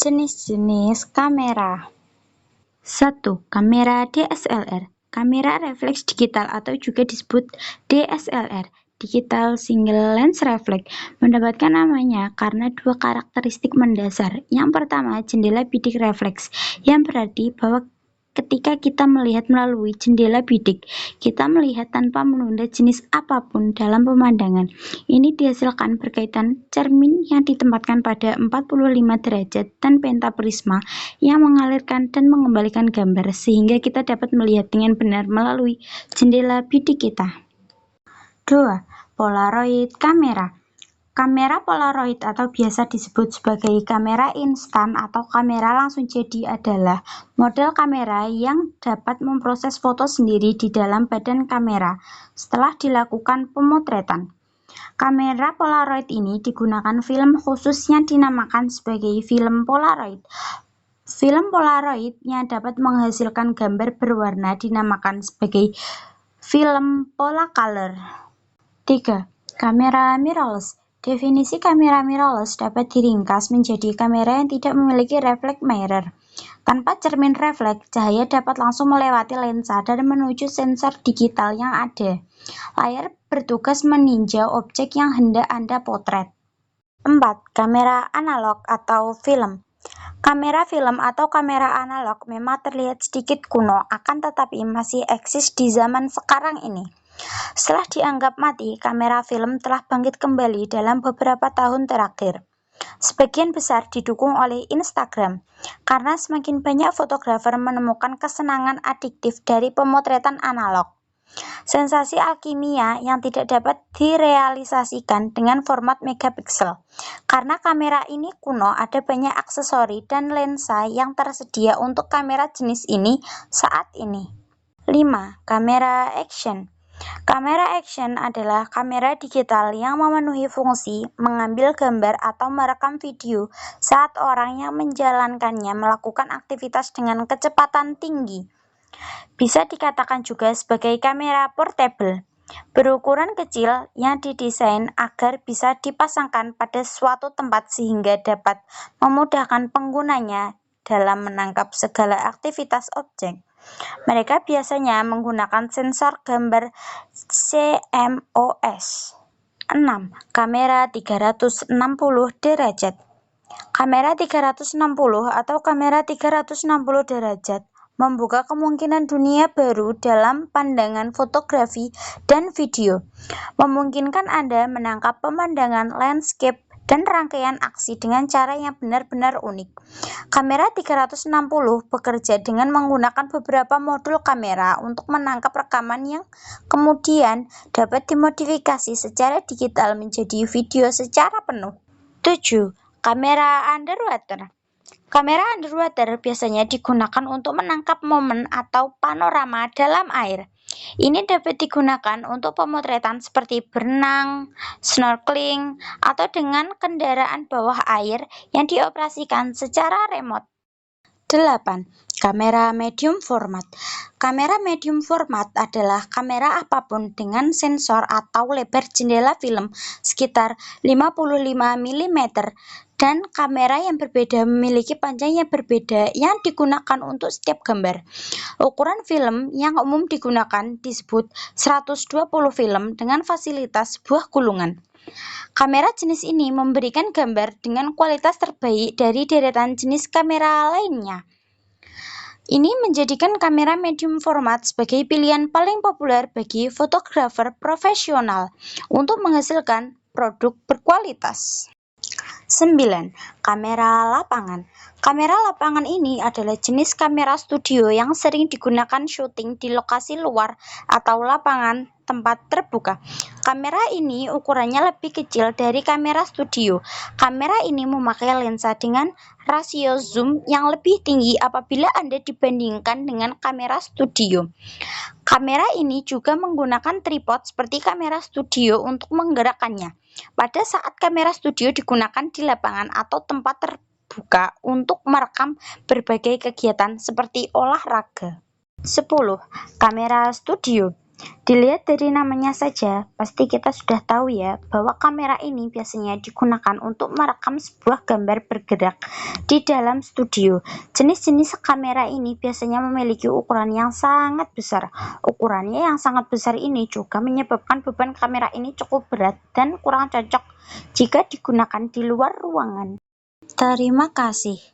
Jenis-jenis kamera. 1. Kamera DSLR. Kamera refleks digital atau juga disebut DSLR, Digital Single Lens Reflex, mendapatkan namanya karena dua karakteristik mendasar. Yang pertama, jendela bidik refleks, yang berarti bahwa ketika kita melihat melalui jendela bidik, kita melihat tanpa menunda jenis apapun dalam pemandangan. Ini dihasilkan berkaitan cermin yang ditempatkan pada 45 derajat dan pentaprisma yang mengalirkan dan mengembalikan gambar sehingga kita dapat melihat dengan benar melalui jendela bidik kita. 2. Polaroid kamera. Kamera Polaroid atau biasa disebut sebagai kamera instan atau kamera langsung jadi adalah model kamera yang dapat memproses foto sendiri di dalam badan kamera setelah dilakukan pemotretan. Kamera Polaroid ini digunakan film khusus yang dinamakan sebagai film Polaroid. Film Polaroid yang dapat menghasilkan gambar berwarna dinamakan sebagai film Polacolor. 3. Kamera mirrorless. Definisi kamera mirrorless dapat diringkas menjadi kamera yang tidak memiliki reflect mirror. Tanpa cermin refleks, cahaya dapat langsung melewati lensa dan menuju sensor digital yang ada. Layar bertugas meninjau objek yang hendak Anda potret. 4. Kamera analog atau film. Kamera film atau kamera analog memang terlihat sedikit kuno, akan tetapi masih eksis di zaman sekarang ini. Setelah dianggap mati, kamera film telah bangkit kembali dalam beberapa tahun terakhir. Sebagian besar didukung oleh Instagram, karena semakin banyak fotografer menemukan kesenangan adiktif dari pemotretan analog. Sensasi alkimia yang tidak dapat direalisasikan dengan format megapiksel. Karena kamera ini kuno, ada banyak aksesori dan lensa yang tersedia untuk kamera jenis ini saat ini. 5. Kamera action. Kamera action adalah kamera digital yang memenuhi fungsi mengambil gambar atau merekam video saat orang yang menjalankannya melakukan aktivitas dengan kecepatan tinggi. Bisa dikatakan juga sebagai kamera portable, berukuran kecil yang didesain agar bisa dipasangkan pada suatu tempat sehingga dapat memudahkan penggunanya dalam menangkap segala aktivitas objek. Mereka biasanya menggunakan sensor gambar CMOS. 6. Kamera 360 derajat. Kamera 360 atau kamera 360 derajat membuka kemungkinan dunia baru dalam pandangan fotografi dan video, memungkinkan Anda menangkap pemandangan landscape dan rangkaian aksi dengan cara yang benar-benar unik. Kamera 360 bekerja dengan menggunakan beberapa modul kamera untuk menangkap rekaman yang kemudian dapat dimodifikasi secara digital menjadi video secara penuh. 7. Kamera underwater. Kamera underwater biasanya digunakan untuk menangkap momen atau panorama dalam air. Ini dapat digunakan untuk pemotretan seperti berenang, snorkeling, atau dengan kendaraan bawah air yang dioperasikan secara remote. 8. Kamera medium format. Kamera medium format adalah kamera apapun dengan sensor atau lebar jendela film sekitar 55 mm dan kamera yang berbeda memiliki panjang yang berbeda yang digunakan untuk setiap gambar. Ukuran film yang umum digunakan disebut 120 film dengan fasilitas sebuah gulungan. Kamera jenis ini memberikan gambar dengan kualitas terbaik dari deretan jenis kamera lainnya. Ini menjadikan kamera medium format sebagai pilihan paling populer bagi fotografer profesional untuk menghasilkan produk berkualitas. 9. Kamera lapangan. Kamera lapangan ini adalah jenis kamera studio yang sering digunakan syuting di lokasi luar atau lapangan tempat terbuka. Kamera ini ukurannya lebih kecil dari kamera studio. Kamera ini memakai lensa dengan rasio zoom yang lebih tinggi apabila Anda dibandingkan dengan kamera studio. Kamera ini juga menggunakan tripod seperti kamera studio untuk menggerakkannya. Pada saat kamera studio digunakan di lapangan atau tempat terbuka untuk merekam berbagai kegiatan seperti olahraga. 10. Kamera studio. Dilihat dari namanya saja, pasti kita sudah tahu ya bahwa kamera ini biasanya digunakan untuk merekam sebuah gambar bergerak di dalam studio. Jenis-jenis kamera ini biasanya memiliki ukuran yang sangat besar. Ukurannya yang sangat besar ini juga menyebabkan beban kamera ini cukup berat dan kurang cocok jika digunakan di luar ruangan. Terima kasih.